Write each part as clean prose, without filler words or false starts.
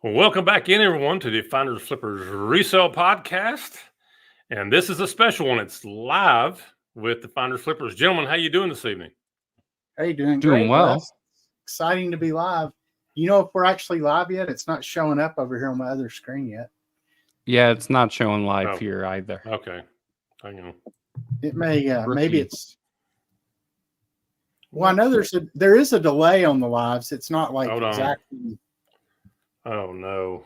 Well, welcome back in, everyone, to the Finders Flippers Resell podcast. And this is a special one. It's live with the Finders Flippers. Gentlemen, how you doing this evening? Hey, doing Doing great, well. Wes. Exciting to be live. You know, if we're actually live yet, it's not showing up over here on my other screen yet. Yeah, it's not showing live Oh. here either. Okay. Hang on. It may, maybe Rookie. it's. Well, I know there is a delay on the lives. It's not like Hold on. exactly. Oh, no.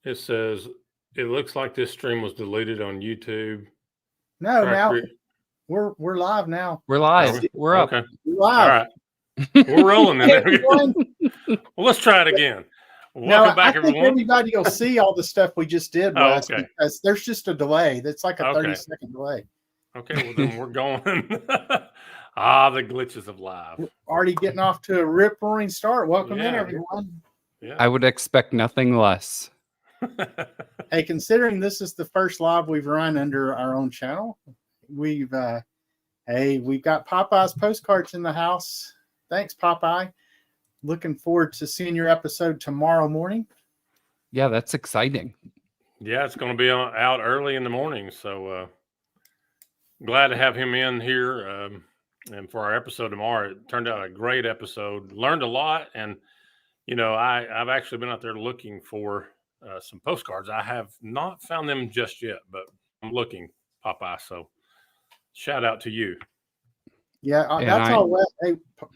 It says, it looks like this stream was deleted on YouTube. No, Try now cre- we're live now. We're live. Okay. We're up. Okay. We're All live. right. We're rolling then. Hey, everyone. Well, let's try it again. Now, Welcome back, I think everyone. everybody will see all the stuff we just did, Oh, Wes, okay. because there's just a delay. That's like a Okay. 30-second delay. Okay, well, then we're going. The glitches of live. We're already getting off to a rip-roaring start. Welcome in, Yeah. everyone. Yeah. I would expect nothing less. Hey, considering this is the first live we've run under our own channel, we've got Popeye's postcards in the house. Thanks, Popeye. Looking forward to seeing your episode tomorrow morning. Yeah, that's exciting. Yeah, it's going to be out early in the morning. So glad to have him in here. And for our episode tomorrow, it turned out a great episode. Learned a lot. And, you know, I've actually been out there looking for some postcards. I have not found them just yet, but I'm looking, Popeye. So shout out to you. Yeah, And that's all Wes.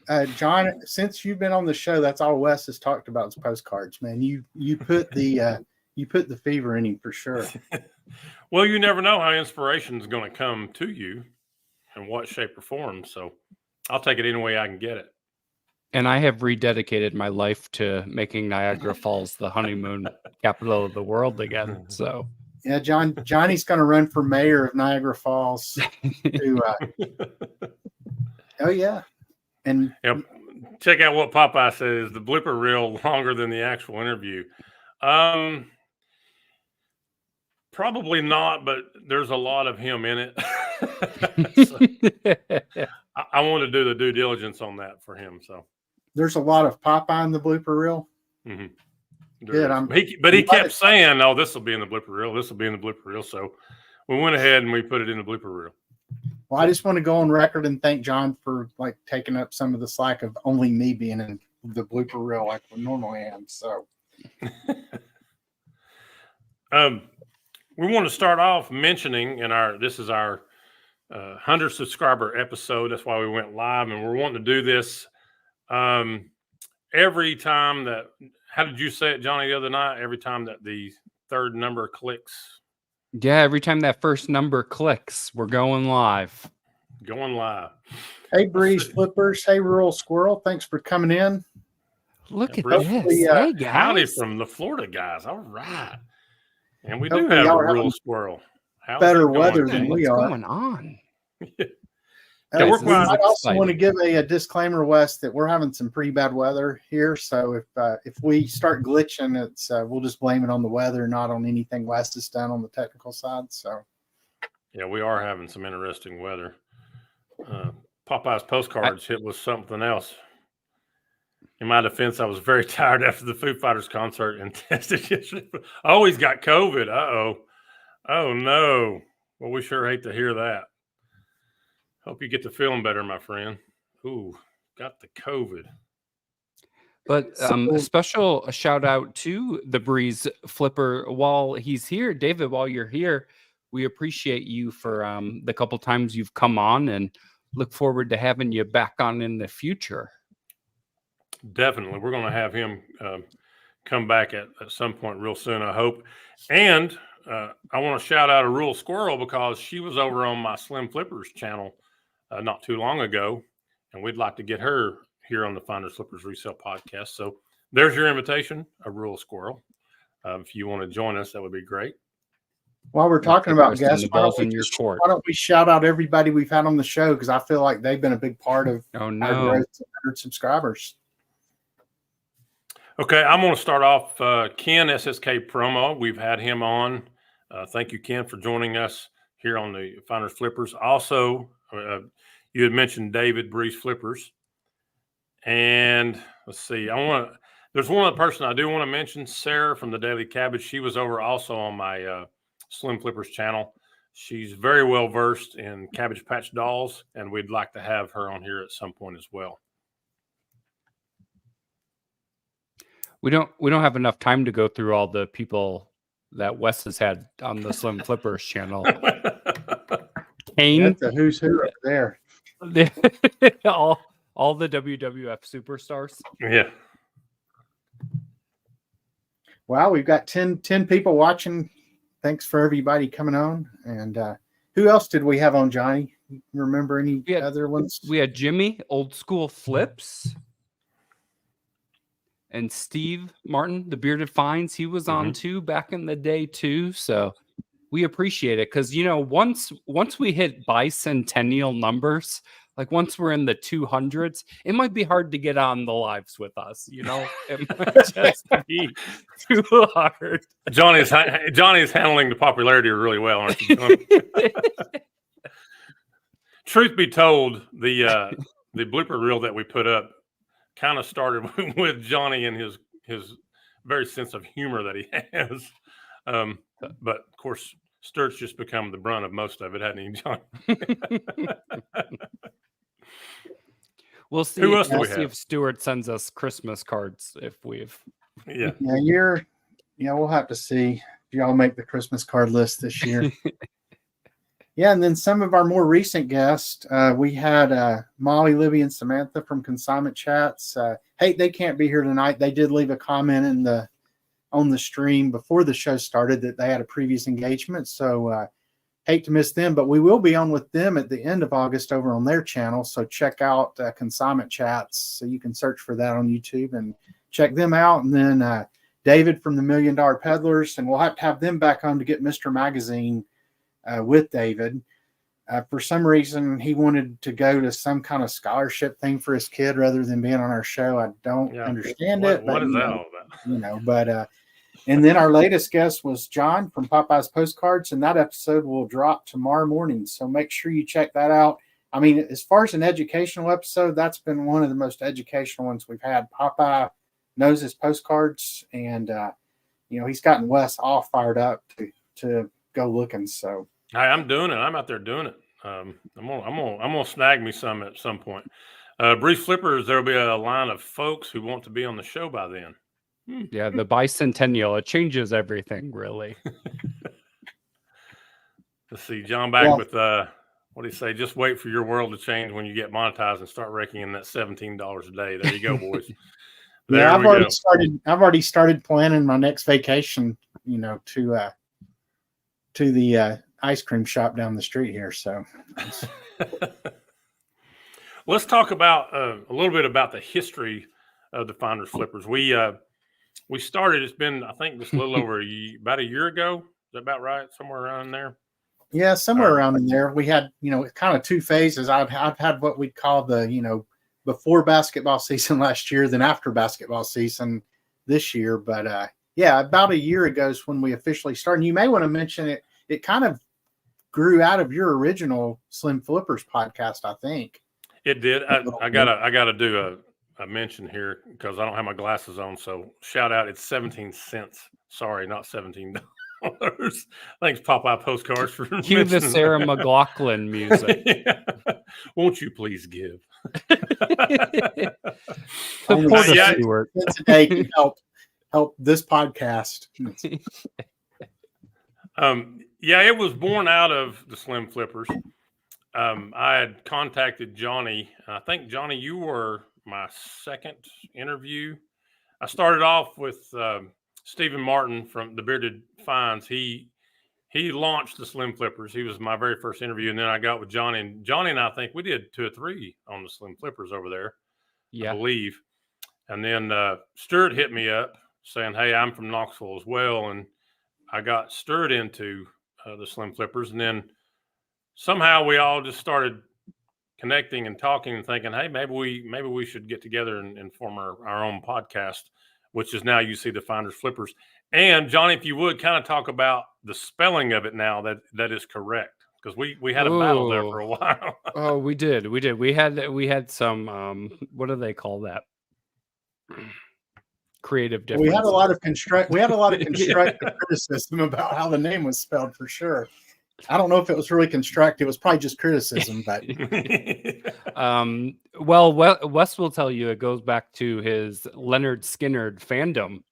Hey, John, since you've been on the show, that's all Wes has talked about is postcards, man. You put the fever in him for sure. Well, you never know how inspiration is going to come to you in what shape or form. So I'll take it any way I can get it. And I have rededicated my life to making Niagara Falls the honeymoon capital of the world again. So Yeah, Johnny's going to run for mayor of Niagara Falls. Oh yeah, and Yep. Check out what Popeye says. The blooper reel longer than the actual interview. Probably not, but there's a lot of him in it. So I want to do the due diligence on that for him. So there's a lot of Popeye in the blooper reel. mhm. Good. But he kept saying, "Oh, this will be in the blooper reel. This will be in the blooper reel." So we went ahead and we put it in the blooper reel. Well, I just want to go on record and thank John for like taking up some of the slack of only me being in the blooper reel like we normally am. So, we want to start off mentioning this is our 100 subscriber episode. That's why we went live, and we're wanting to do this every time that. How did you say it, Johnny, the other night? Every time that the third number clicks. yeah, every time that first number clicks, we're going live. Going live. hey, Breeze Flippers. Hey, Rural Squirrel. Thanks for coming in. Look at Bruce, this. hopefully, Hey, guys. Howdy from the Florida guys. All right. And we do Hopefully have y'all a are rural having squirrel. How's better it going, weather Jane? than we What's are. going on? Yeah, we're Guys, this fine. is I also want to exciting. give a disclaimer, Wes, that we're having some pretty bad weather here. So if we start glitching, it's we'll just blame it on the weather, not on anything Wes has done on the technical side. So Yeah, we are having some interesting weather. Popeye's postcards hit was something else. In my defense, I was very tired after the Foo Fighters concert and tested yesterday. Oh, he's got COVID. Uh-oh. Oh, no. Well, we sure hate to hear that. Hope you get to feeling better, my friend. Ooh, got the COVID. But So- a special shout out to the Breeze Flipper while he's here. David, while you're here, we appreciate you for the couple times you've come on and look forward to having you back on in the future. Definitely. We're going to have him come back at some point real soon, I hope. And I want to shout out a Rural Squirrel because she was over on my Slim Flippers channel not too long ago. And we'd like to get her here on the Finders Flippers Resell podcast. So there's your invitation, a Rural Squirrel. If you want to join us, that would be great. while we're talking about guests, the balls in your court. why don't we shout out everybody we've had on the show? Because I feel like they've been a big part of Oh our no. growth to 100 subscribers. Okay, I'm going to start off Ken, SSK Promo. We've had him on. Thank you, Ken, for joining us here on the Finders Flippers. Also, you had mentioned David Breeze Flippers. And let's see, There's one other person I do want to mention, Sarah from the Daily Cabbage. She was over also on my Slim Flippers channel. She's very well versed in Cabbage Patch dolls, and we'd like to have her on here at some point as well. We don't have enough time to go through all the people that Wes has had on the Slim Flippers channel. Kane, That's a who's who up there. all the WWF superstars. Yeah. Wow, we've got 10 people watching. Thanks for everybody coming on. And who else did we have on, Johnny? You remember any other ones? We had Jimmy, Old School Flips, and Steve Martin, the Bearded Finds. He was on too back in the day too. So we appreciate it because, you know, once we hit bicentennial numbers, like once we're in the 200s, it might be hard to get on the lives with us. You know, it might just be too hard. Johnny's handling the popularity really well, aren't you? Truth be told, the blooper reel that we put up kind of started with Johnny and his very sense of humor that he has. But of course, Sturt's just become the brunt of most of it, hasn't he, Johnny? We'll see. Who else do we We'll see have? if Stuart sends us Christmas cards if we've. Yeah. We'll have to see if y'all make the Christmas card list this year. Yeah, and then some of our more recent guests, we had Molly, Libby, and Samantha from Consignment Chats. Hey, they can't be here tonight. They did leave a comment on the stream before the show started that they had a previous engagement. So hate to miss them, but we will be on with them at the end of August over on their channel. So check out Consignment Chats. So you can search for that on YouTube and check them out. And then David from the $1 Million Peddlers, and we'll have to have them back on to get Mr. Magazine with David. For some reason, he wanted to go to some kind of scholarship thing for his kid rather than being on our show. I don't understand it. What is that all about? And then our latest guest was John from Popeye's Postcards, and that episode will drop tomorrow morning. So make sure you check that out. I mean, as far as an educational episode, that's been one of the most educational ones we've had. Popeye knows his postcards, and he's gotten Wes all fired up to go looking. So I'm doing it. I'm out there doing it. I'm gonna snag me some at some point. Brief Flippers, there'll be a line of folks who want to be on the show by then. Yeah, the bicentennial, it changes everything, really. Let's see, John back with what do you say? Just wait for your world to change when you get monetized and start raking in that $17 a day. There you go, boys. I've already started planning my next vacation. To the ice cream shop down the street here. So let's talk about a little bit about the history of the Finders Flippers. We started, it's been, I think, just a little over about a year ago. Is that about right? Somewhere around there? Yeah, somewhere around in there. We had, kind of two phases. I've had what we'd call the, before basketball season last year, then after basketball season this year. But about a year ago is when we officially started. And you may want to mention it. It kind of grew out of your original Slim Flippers podcast, I think. It did. I gotta do a mention here because I don't have my glasses on. So shout out, it's 17 cents. Sorry, not $17. Thanks, Popeye Postcards, for cue the Sarah McLachlan music. Yeah. Won't you please give? Today can help this podcast. It was born out of the Slim Flippers. I had contacted Johnny. I think, Johnny, you were my second interview. I started off with Stephen Martin from the Bearded Finds. He launched the Slim Flippers. He was my very first interview. And then I got with Johnny. And Johnny and I think we did 2 or 3 on the Slim Flippers over there, I believe. And then Stuart hit me up saying, hey, I'm from Knoxville as well. And I got stirred into the Slim Flippers. And then somehow we all just started connecting and talking and thinking, hey, maybe we should get together and form our own podcast, which is now you see the Finders Flippers. And Johnny, if you would kind of talk about the spelling of it now that is correct, because we had a battle there for a while. Oh, we did. We had some what do they call that? creative difference. We had a lot of constructive criticism about how the name was spelled for sure. I don't know if it was really constructive. It was probably just criticism, but well, Wes will tell you it goes back to his Leonard Skinnerd fandom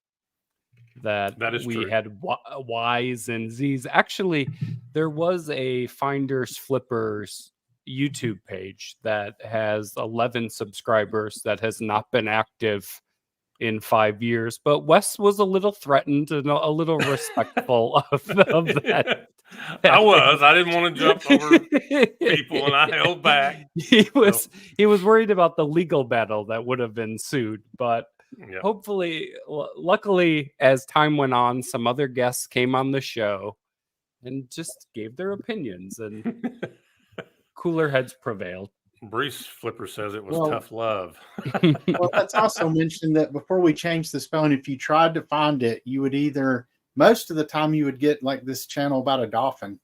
that is we true. had Y's and Z's. Actually, there was a Finders Flippers YouTube page that has 11 subscribers that has not been active in 5 years, but Wes was a little threatened and a little respectful of that. I didn't want to jump over people, and I held back. He was worried about the legal battle that would have ensued, but hopefully, luckily, as time went on, some other guests came on the show and just gave their opinions, and cooler heads prevailed. Brees Flipper says it was tough love. Well, let's also mention that before we changed the spelling, if you tried to find it, you would most of the time you would get like this channel about a dolphin.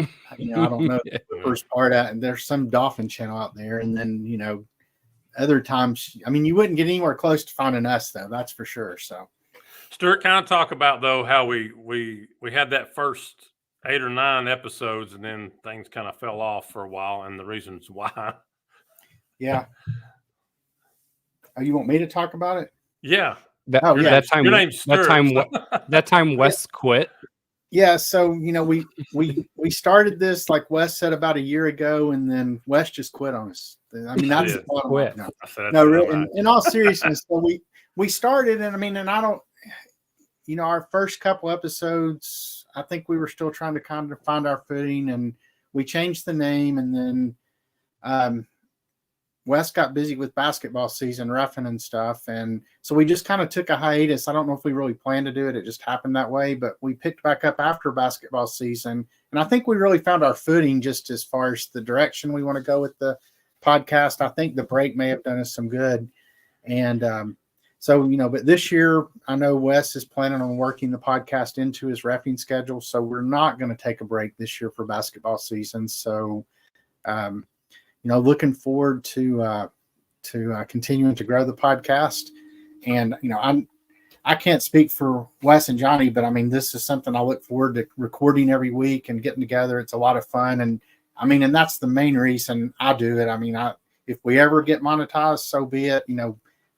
I don't know the first part out, and there's some dolphin channel out there, and then other times, you wouldn't get anywhere close to finding us though. That's for sure. So, Stuart, kind of talk about though how we had that first 8 or 9 episodes, and then things kind of fell off for a while, and the reasons why. Yeah. Oh, you want me to talk about it? Yeah. That time Wes quit. Yeah. So we started this, like Wes said, about a year ago, and then Wes just quit on us. That's the bottom line. No, really, in all seriousness, so we started, and I don't. Our first couple episodes, I think we were still trying to kind of find our footing, and we changed the name, and then Wes got busy with basketball season, roughing and stuff, and so we just kind of took a hiatus. I don't know if we really planned to do it. It just happened that way, but we picked back up after basketball season, and I think we really found our footing just as far as the direction we want to go with the podcast. I think the break may have done us some good, and so, but this year, I know Wes is planning on working the podcast into his reffing schedule, so we're not going to take a break this year for basketball season. So, looking forward to continuing to grow the podcast. And, I can't speak for Wes and Johnny, but this is something I look forward to recording every week and getting together. It's a lot of fun. And and that's the main reason I do it. If we ever get monetized, so be it.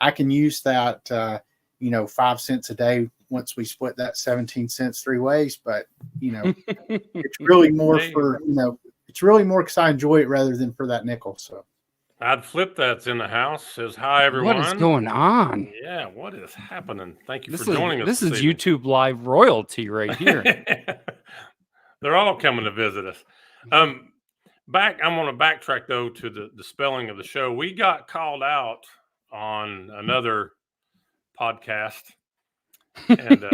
I can use that, 5 cents a day once we split that 17 cents 3 ways. But, it's really more it's really more because I enjoy it rather than for that nickel. So I'd flip that's in the house. Says, hi, everyone. What is going on? Yeah, what is happening? Thank you for joining us. This is YouTube Live royalty right here. They're all coming to visit us. I'm going to backtrack, though, to the spelling of the show. We got called out on another podcast, and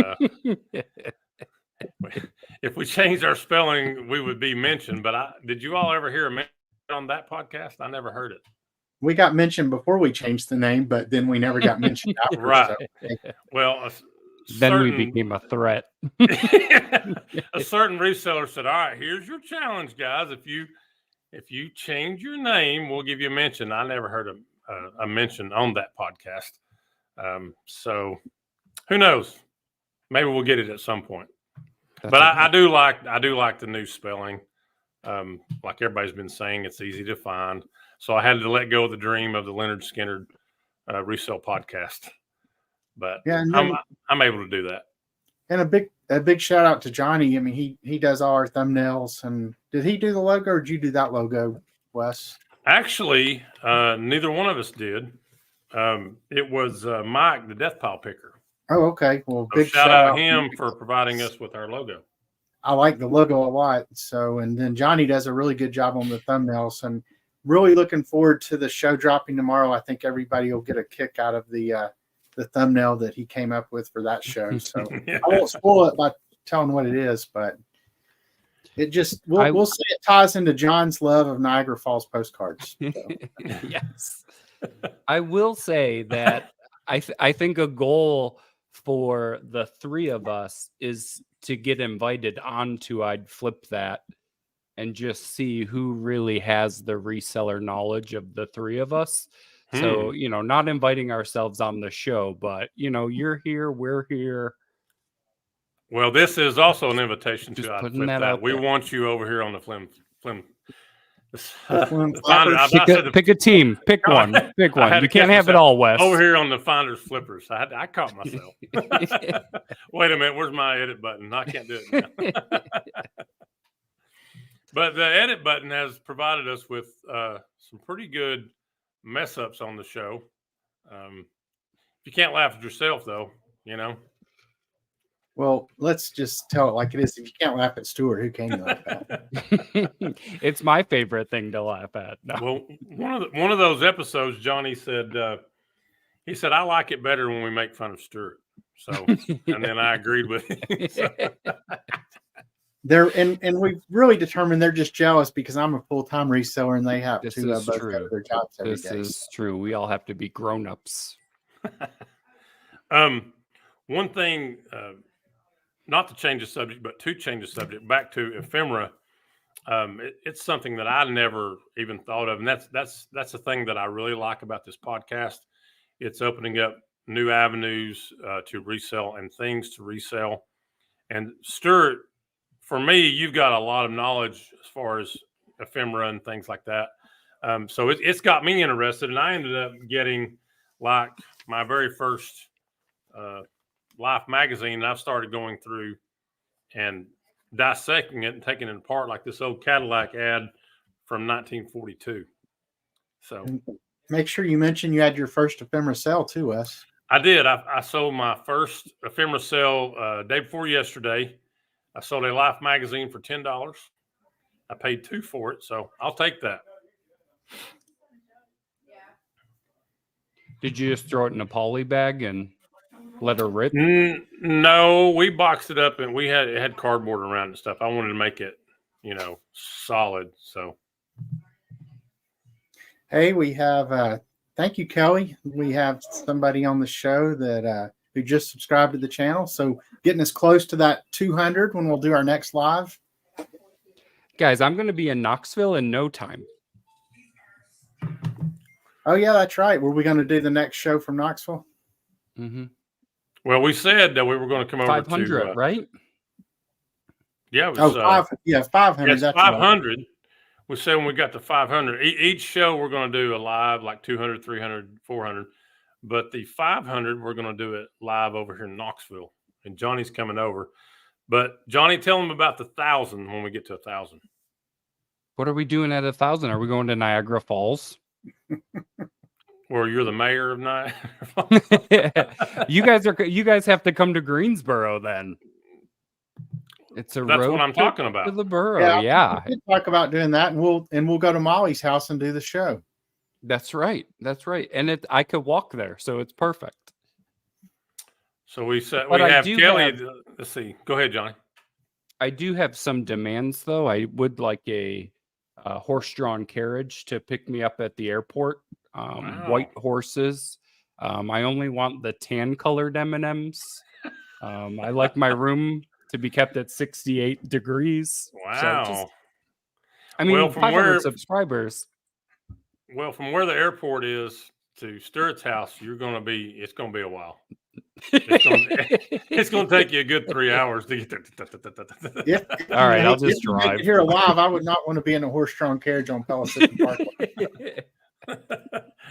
if we changed our spelling, we would be mentioned. But did you all ever hear a mention on that podcast? I never heard it. We got mentioned before we changed the name, but then we never got mentioned after. Right. So. Well, then we became a threat. A certain reseller said, all right, here's your challenge, guys. If you change your name, we'll give you a mention. I never heard a mention on that podcast. So who knows? Maybe we'll get it at some point. But I do like the new spelling. Like everybody's been saying, it's easy to find. So I had to let go of the dream of the Leonard Skinnerd Resell podcast. But yeah, I'm able to do that. And a big shout out to Johnny. He does all our thumbnails. And did he do the logo, or did you do that logo, Wes? Actually, neither one of us did. It was Mike, the Death Pile Picker. Oh, okay. Well, so big shout out to him for providing us with our logo. I like the logo a lot. So, and then Johnny does a really good job on the thumbnails, and really looking forward to the show dropping tomorrow. I think everybody will get a kick out of the thumbnail that he came up with for that show. So yeah. I won't spoil it by telling what it is, but it just we'll say it ties into John's love of Niagara Falls postcards. So. Yes, I will say that I think a goal for the 3 of us is to get invited onto I'd Flip That and just see who really has the reseller knowledge of the 3 of us. So, not inviting ourselves on the show, but, you're here, we're here. Well, this is also an invitation Just to I'd putting flip that that. out We there. want you over here on the Flim. The Flim the Finder- Flappers. I said the- Pick a team. Pick I- one. Pick I one. had You to can't catch have it myself. all, Wes. Over here on the Finders Flippers. I caught myself. Wait a minute. Where's my edit button? I can't do it now. But the edit button has provided us with some pretty good mess ups on the show. You can't laugh at yourself, though, Well, let's just tell it like it is. If you can't laugh at Stewart, who can you laugh at? It's my favorite thing to laugh at. No. Well, one of those episodes, Johnny said, he said, I like it better when we make fun of Stewart. So, and then I agreed with him. So. And we've really determined they're just jealous because I'm a full-time reseller and they have This to is both true. go to their jobs every This day. is true. We all have to be grown-ups. One thing, not to change the subject, but to change the subject back to ephemera. It's something that I never even thought of, and that's the thing that I really like about this podcast. It's opening up new avenues to resell and things to resell. And Stuart, for me, you've got a lot of knowledge as far as ephemera and things like that. So it's got me interested, and I ended up getting like my very first Life magazine. And I've started going through and dissecting it and taking it apart like this old Cadillac ad from 1942. So make sure you mention you had your first ephemera sale too, Wes. I did. I sold my first ephemera sale day before yesterday. I sold a Life magazine for $10. I paid $2 for it, so I'll take that. Did you just throw it in a poly bag and let her rip? No, we boxed it up and it had cardboard around it and stuff. I wanted to make it, solid. So, hey, we have. Thank you, Kelly. We have somebody on the show that who just subscribed to the channel. So getting us close to that 200 when we'll do our next live. Guys, I'm going to be in Knoxville in no time. Oh yeah, that's right. Were we going to do the next show from Knoxville? Mm-hmm. Well, we said that we were going to come over 500, to right? Yeah, it was 500. Yes, that's 500. Right. We said when we got to 500, each show we're going to do a live like 200, 300, 400. But the 500, we're going to do it live over here in Knoxville. And Johnny's coming over. But Johnny, tell them about the 1,000 when we get to 1,000. What are we doing at 1,000? Are we going to Niagara Falls? Or you're the mayor of Niagara. You guys have to come to Greensboro then. It's That's road what I'm talking about. to the borough. Yeah. We could talk about doing that, and we'll go to Molly's house and do the show. That's right. And I could walk there, so it's perfect. So we said But we I have do Kelly. have- Let's see. Go ahead, Johnny. I do have some demands, though. I would like a horse-drawn carriage to pick me up at the airport. Wow. White horses. I only want the tan-colored M&Ms. I like my room to be kept at 68 degrees. Wow. I mean, Well, from 500 subscribers. Well, from where the airport is to Stuart's house, it's going to be a while. It's going to take you a good 3 hours to get there. Yeah. All right, I'll just If you make drive. it here alive, I would not want to be in a horse-drawn carriage on Palisades Parkway.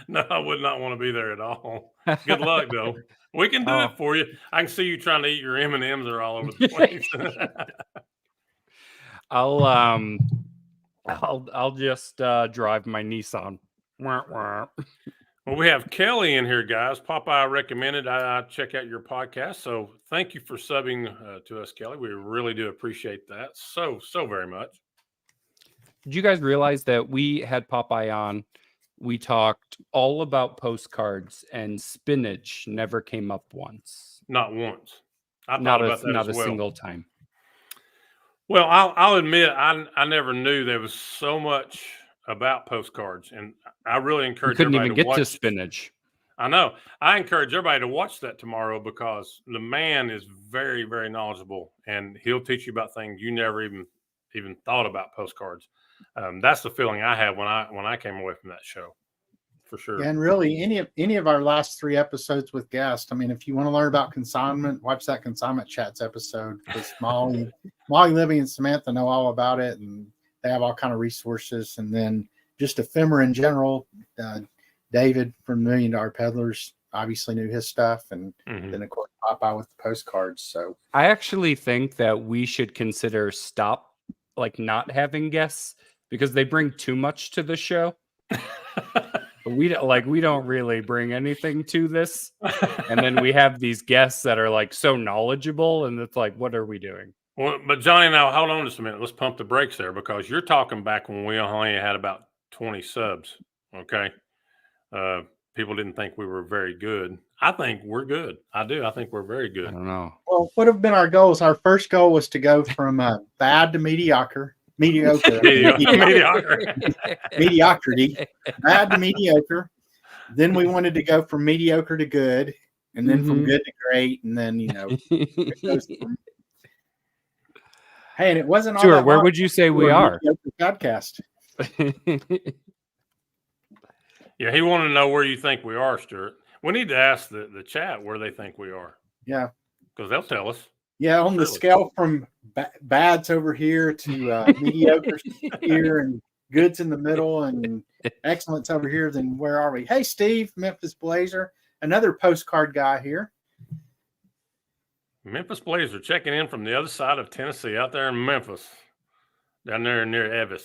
No, I would not want to be there at all. Good luck, though. We can do Oh. it for you. I can see you trying to eat your M&Ms. They're all over the place. I'll just drive my Nissan. Wah, wah. Well, we have Kelly in here, guys. Popeye recommended I check out your podcast. So thank you for subbing to us, Kelly. We really do appreciate that so very much. Did you guys realize that we had Popeye on? We talked all about postcards, and spinach never came up once. Not once. I Not thought about that not as a well. single time. Well, I'll admit I never knew there was so much about postcards, and I really We encourage couldn't everybody even to get to watch. spinach. I know. I encourage everybody to watch that tomorrow because the man is very, very knowledgeable, and he'll teach you about things you never even thought about postcards. That's the feeling I had when I came away from that show. for sure. And really, any of our last 3 episodes with guests. I mean, if you want to learn about consignment, watch that consignment chats episode, because Molly, Libby, and Samantha know all about it, and they have all kind of resources. And then just ephemera in general. David from $1 Million Peddlers obviously knew his stuff, and then of course Popeye with the postcards. So I actually think that we should consider not having guests, because they bring too much to the show. We don't really bring anything to this, and then we have these guests that are like so knowledgeable, and it's like, what are we doing? Well, but Johnny, now hold on just a minute. Let's pump the brakes there, because you're talking back when we only had about 20 subs. Okay, people didn't think we were very good. I think we're good. I do. I think we're very I good. don't know. well, what have been our goals? Our first goal was to go from bad to mediocre. Mediocre. Mediocrity, bad to mediocre. Then we wanted to go from mediocre to good, and then from good to great, and then it goes from... Hey, and it wasn't all Stuart, that where long would you say we before are? mediocre podcast. Yeah, he wanted to know where you think we are, Stuart. We need to ask the chat where they think we are, Yeah, because they'll tell us. yeah. On the Really? scale from bads over here to mediocre here, and goods in the middle, and excellence over here, then where are we? Hey, Steve, Memphis Blazer, another postcard guy here. Memphis Blazer checking in from the other side of Tennessee, out there in Memphis, down there near Evis.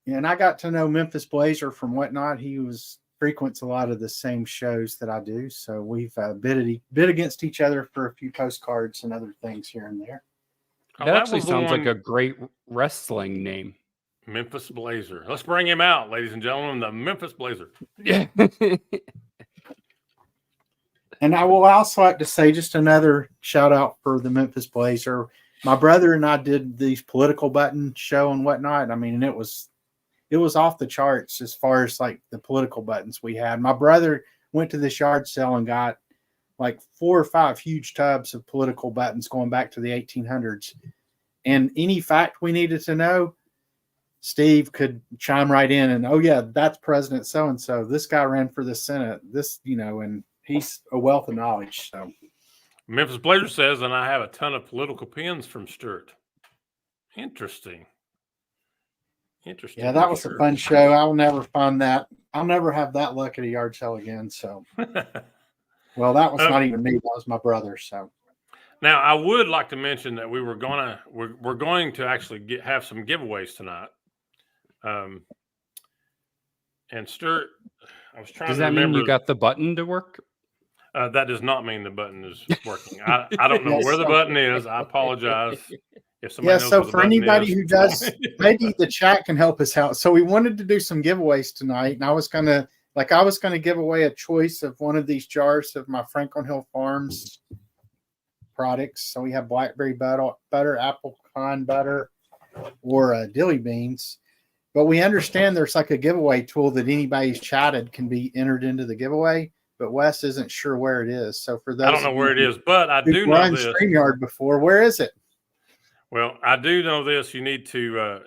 Yeah, and I got to know Memphis Blazer from Whatnot. He frequents a lot of the same shows that I do, so we've bid against each other for a few postcards and other things here and there. Oh, That actually was the sounds like one- a great wrestling name. Memphis Blazer. Let's bring him out, ladies and gentlemen. The Memphis Blazer. Yeah. And I will also like to say just another shout out for the Memphis Blazer. My brother and I did these political button show and Whatnot. I mean, and it was off the charts as far as like the political buttons we had. My brother went to this yard sale and got like 4 or 5 huge tubs of political buttons going back to the 1800s. And any fact we needed to know, Steve could chime right in and, oh yeah, that's President so-and-so. This guy ran for the Senate. This, and he's a wealth of knowledge. So Memphis Blazer says, and I have a ton of political pins from Stuart. Interesting. Yeah, that was a fun show. I'll never find that. I'll never have that luck at a yard sale again. So, well, that was not even me. That was my brother. So, now I would like to mention that we're going to actually have some giveaways tonight. And Stuart, I was trying Does to that remember. mean you got the button to work? That does not mean the button is working. I don't know where the button is. I apologize. If somebody knows so where the for button anybody is. who does, maybe the chat can help us out. So we wanted to do some giveaways tonight, and I was gonna give away a choice of one of these jars of my Franklin Hill Farms products. So we have blackberry butter, apple pine butter, or dilly beans. But we understand there's like a giveaway tool that anybody's chatted can be entered into the giveaway. But Wes isn't sure where it is. So for those, I don't know where it is, but I do know run this. StreamYard before. Where is it? Well, I do know this. You need to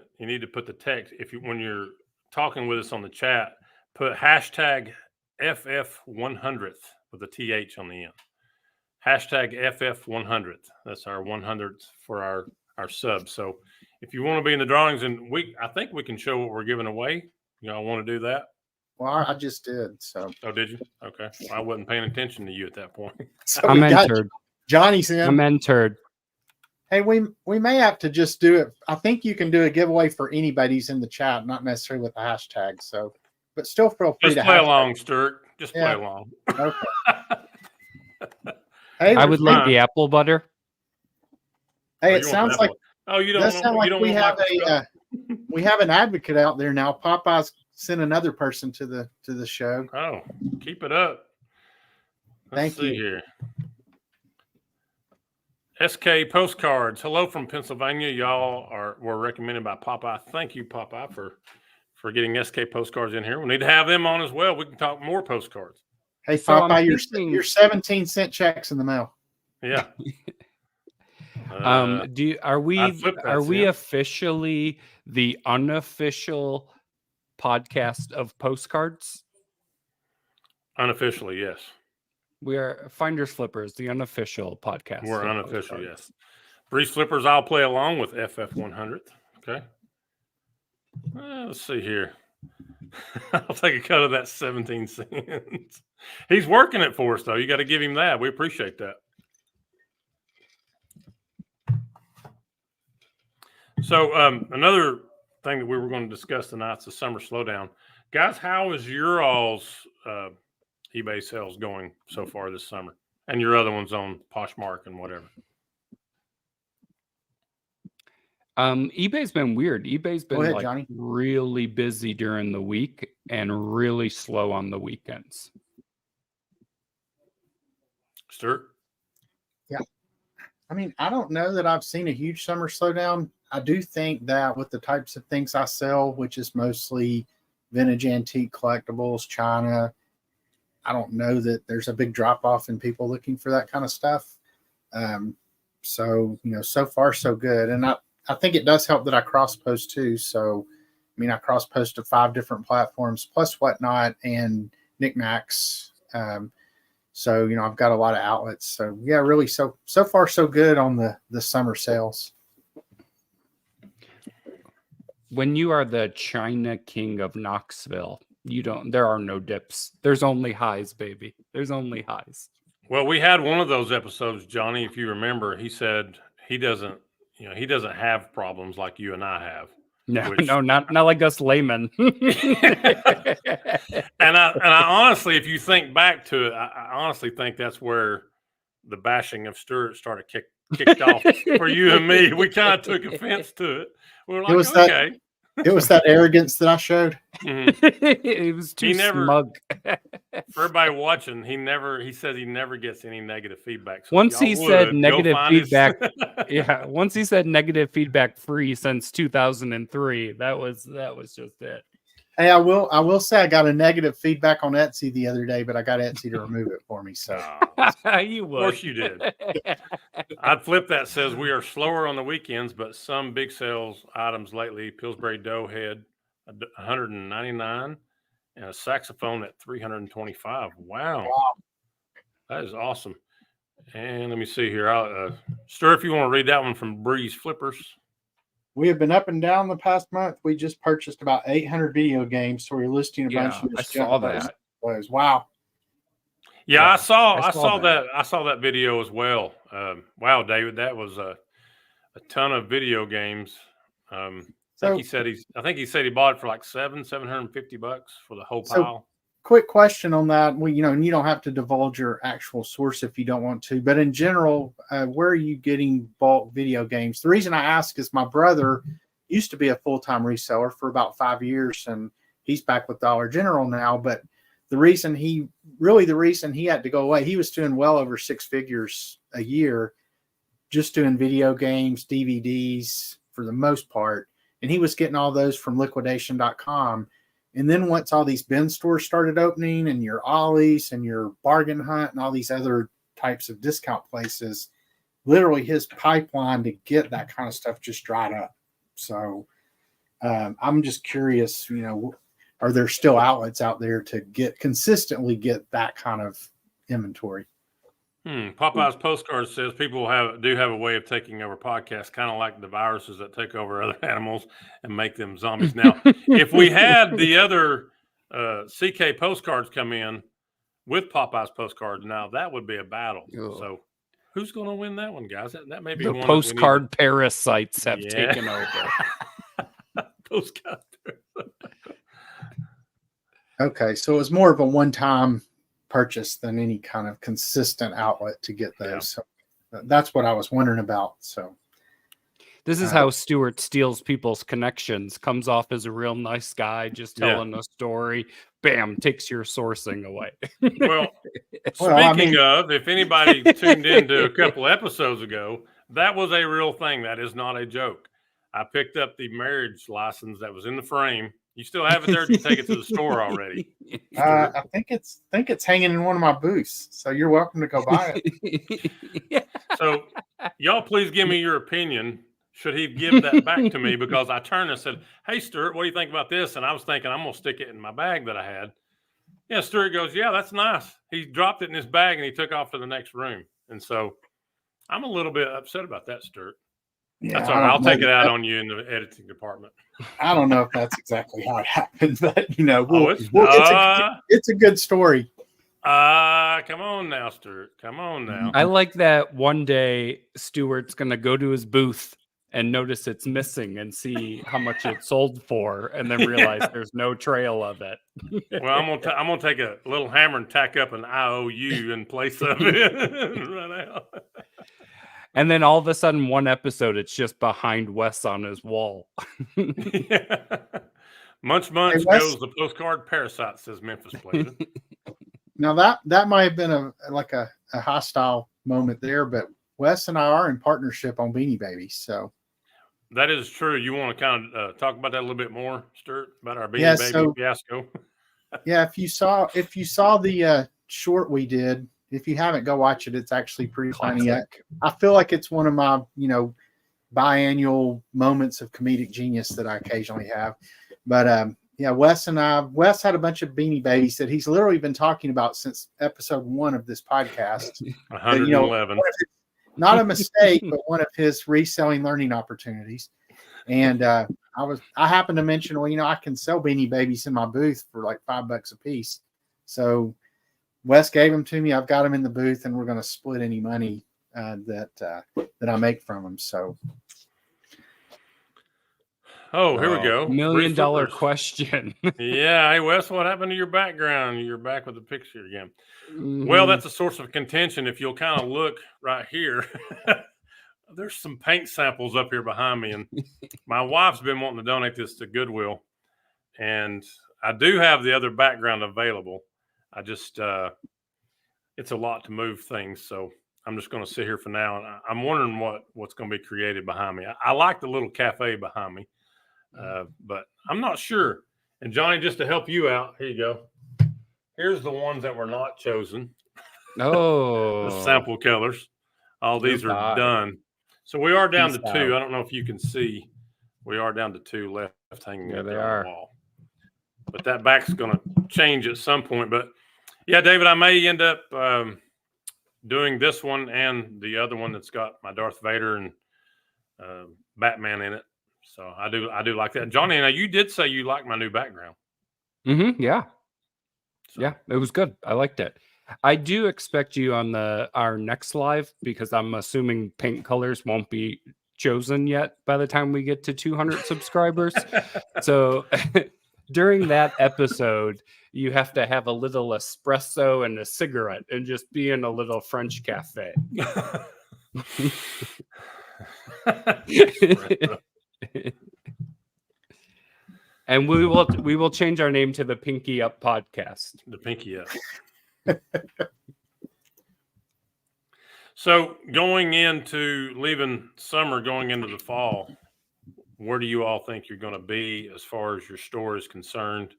put the text when you're talking with us on the chat. Put hashtag FF100th with a TH on the end. Hashtag FF100th. That's our 100th for our subs. So if you want to be in the drawings, and I think we can show what we're giving away. Y'all want to do that? Well, I just did. So. Oh, did you? Okay. Well, I wasn't paying attention to you at that point. So I'm we got entered. Johnny's in. I'm entered. Hey, we may have to just do it. I think you can do a giveaway for anybody's in the chat, not necessarily with the hashtag. So, but still feel free Just to play hashtag. along, Stuart. Just play Yeah. along. Okay. Hey, I would like fine. the apple butter. Hey, Oh, it you want sounds that like one. Oh, you don't does want, sound you like don't we want have microscope? we have an advocate out there now. Popeye's sent another person to the show. Oh, keep it up. Let's Thank see you. here. SK Postcards. Hello from Pennsylvania. Y'all were recommended by Popeye. Thank you, Popeye, for getting SK Postcards in here. We need to have them on as well. We can talk more postcards. Hey, So I'm Popeye, thinking- your 17-cent checks in the mail. Yeah. Are we I'd flip that, Sam. officially the unofficial podcast of postcards? Unofficially, yes. We are Finders Flippers, the unofficial podcast. We're of unofficial, Postcards. yes. Breeze Flippers, I'll play along with FF100. Okay. Let's see here. I'll take a cut of that 17 cents. He's working it for us, though. You got to give him that. We appreciate that. So another thing that we were going to discuss tonight is the summer slowdown. Guys, how is your all's eBay sales going so far this summer? And your other ones on Poshmark and whatever. eBay's been weird. eBay's been ahead, Johnny. really busy during the week and really slow on the weekends. Stuart? Yeah. I mean, I don't know that I've seen a huge summer slowdown. I do think that with the types of things I sell, which is mostly vintage antique collectibles, China, I don't know that there's a big drop off in people looking for that kind of stuff. So, so far so good. And I think it does help that I cross post too. So, I mean, I cross post to 5 different platforms plus Whatnot and Knickknacks. So, I've got a lot of outlets. So yeah, really so far so good on the summer sales. When you are the China king of Knoxville, there are no dips. There's only highs, baby. There's only highs. Well, we had one of those episodes, Johnny, if you remember. He said he doesn't have problems like you and I have. No, not like us laymen. And I honestly, if you think back to it, I honestly think that's where the bashing of Stuart started kicked off for you and me. We kind of took offense to it. We were like, okay. It was that arrogance that I showed. Mm-hmm. It was too smug. For everybody watching, he says he never gets any negative feedback. So once he said negative feedback, once he said negative feedback free since 2003, that was just it. Hey, I will say I got a negative feedback on Etsy the other day, but I got Etsy to remove it for me. So you would. Of course you did. I'd flip that. Says we are slower on the weekends, but some big sales items lately. Pillsbury dough head, $199, and a saxophone at $325. Wow, that is awesome. And let me see here. Stir, if you want to read that one from Breeze Flippers. We have been up and down the past month. We just purchased about 800 video games, so we're listing a bunch of. I saw that. Wow. Yeah, I saw that video as well. Wow, David, that was a ton of video games. I think he said he bought it for like $750 for the whole pile. Quick question on that. And you don't have to divulge your actual source if you don't want to, but in general, where are you getting bulk video games? The reason I ask is my brother used to be a full-time reseller for about 5 years, and he's back with Dollar General now. But the reason he had to go away, he was doing well over 6 figures a year, just doing video games, DVDs for the most part. And he was getting all those from liquidation.com. And then once all these bin stores started opening and your Ollie's and your Bargain Hunt and all these other types of discount places, literally his pipeline to get that kind of stuff just dried up. So I'm just curious, are there still outlets out there to consistently get that kind of inventory? Popeye's Postcard says people do have a way of taking over podcasts, kind of like the viruses that take over other animals and make them zombies. Now, if we had the other CK postcards come in with Popeye's Postcards, now that would be a battle. Oh. So who's going to win that one, guys? That may be the one postcard parasites have taken over. Postcard. Okay, so it was more of a one-time purchase than any kind of consistent outlet to get those. Yeah. So that's what I was wondering about. So this is how Stuart steals people's connections, comes off as a real nice guy, just telling a story, bam, takes your sourcing away. Well, speaking of, if anybody tuned into a couple episodes ago, that was a real thing. That is not a joke. I picked up the marriage license that was in the frame. You still have it there? Did you take it to the store already? I think it's hanging in one of my booths. So you're welcome to go buy it. So y'all please give me your opinion. Should he give that back to me? Because I turned and said, "Hey, Stuart, what do you think about this?" And I was thinking I'm going to stick it in my bag that I had. Yeah, Stuart goes, yeah, that's nice. He dropped it in his bag and he took off to the next room. And so I'm a little bit upset about that, Stuart. Yeah, That's all right. I'll take it out on you in the editing department. I don't know if that's exactly how it happened, but it's a good story. Come on now, Stuart. Come on now. I like that one day Stuart's going to go to his booth and notice it's missing and see how much it sold for, and then realize there's no trail of it. Well, I'm gonna take a little hammer and tack up an IOU in place of it right out. And then all of a sudden, one episode, it's just behind Wes on his wall. Yeah. Munch Hey, Wes? goes the postcard parasite, says Memphis Pleasure. Now that might have been a hostile moment there, but Wes and I are in partnership on Beanie Babies, so that is true. You want to kind of talk about that a little bit more, Stuart, about our Beanie Baby fiasco? Yeah, if you saw the short we did, if you haven't, go watch it. It's actually pretty funny. I feel like it's one of my biannual moments of comedic genius that I occasionally have. But yeah, Wes had a bunch of Beanie Babies that he's literally been talking about since episode 1 of this podcast. 111. Not a mistake, but one of his reselling learning opportunities. And I happened to mention, I can sell Beanie Babies in my booth for like $5 a piece. So Wes gave them to me. I've got them in the booth, and we're going to split any money that I make from them. So. Oh, here we go. $1 million question. Yeah. Hey, Wes, what happened to your background? You're back with the picture again. Mm-hmm. Well, that's a source of contention. If you'll kind of look right here, there's some paint samples up here behind me. And my wife's been wanting to donate this to Goodwill. And I do have the other background available. I just, it's a lot to move things. So I'm just going to sit here for now. And I'm wondering what's going to be created behind me. I like the little cafe behind me. But I'm not sure. And Johnny, just to help you out, here you go. Here's the ones that were not chosen. Oh, The sample colors. All these are done. So we are down to 2. I don't know if you can see. We are down to 2 left hanging on the wall. But that back's going to change at some point. But yeah, David, I may end up doing this one and the other one that's got my Darth Vader and Batman in it. So I do like that. Johnny, now you did say you like my new background. Mm-hmm. Yeah. So. Yeah, it was good. I liked it. I do expect you on our next live, because I'm assuming paint colors won't be chosen yet by the time we get to 200 subscribers. So during that episode, you have to have a little espresso and a cigarette and just be in a little French cafe. And we will change our name to the Pinky Up Podcast. The Pinky Up. So leaving summer, going into the fall, where do you all think you're going to be as far as your store is concerned?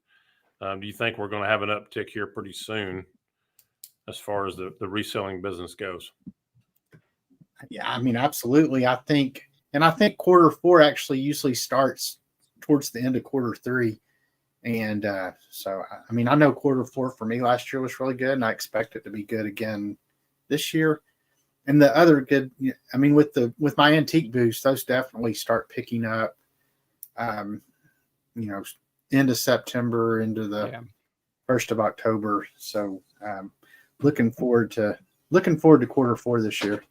Do you think we're going to have an uptick here pretty soon as far as the reselling business goes? Yeah, I mean, absolutely. I think quarter 4 actually usually starts towards the end of quarter 3. And so, I mean, I know quarter 4 for me last year was really good, and I expect it to be good again this year. And the other good, I mean, with my antique booths, those definitely start picking up, end of September into the 1st of October. So looking forward to quarter 4 this year.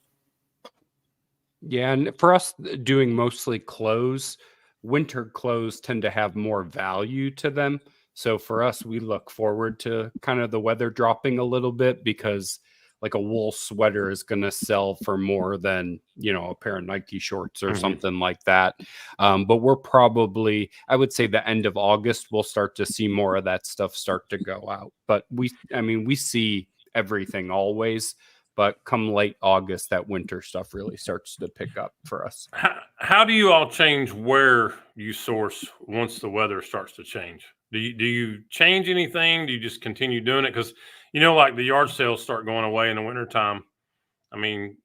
Yeah, and for us doing mostly clothes, winter clothes tend to have more value to them. So for us, we look forward to kind of the weather dropping a little bit, because like a wool sweater is going to sell for more than, a pair of Nike shorts or something like that. But we're probably, I would say the end of August, we'll start to see more of that stuff start to go out. But we see everything always. But come late August, that winter stuff really starts to pick up for us. How do you all change where you source once the weather starts to change? Do you change anything? Do you just continue doing it? Because, like the yard sales start going away in the wintertime. I mean,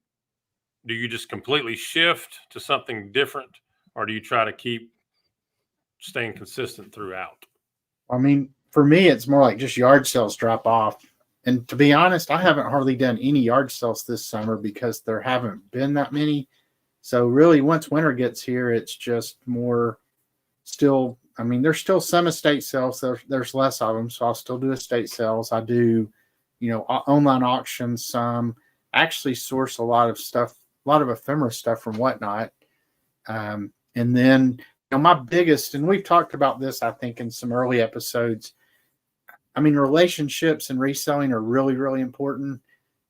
do you just completely shift to something different, or do you try to keep staying consistent throughout? I mean, for me, it's more like just yard sales drop off. And to be honest, I haven't hardly done any yard sales this summer because there haven't been that many. So really, once winter gets here, it's just more still. I mean, there's still some estate sales. There's less of them, so I'll still do estate sales. I do, online auctions. Some actually source a lot of stuff, a lot of ephemera stuff from Whatnot. And then my biggest, and we've talked about this, I think, in some early episodes. I mean, relationships and reselling are really, really important.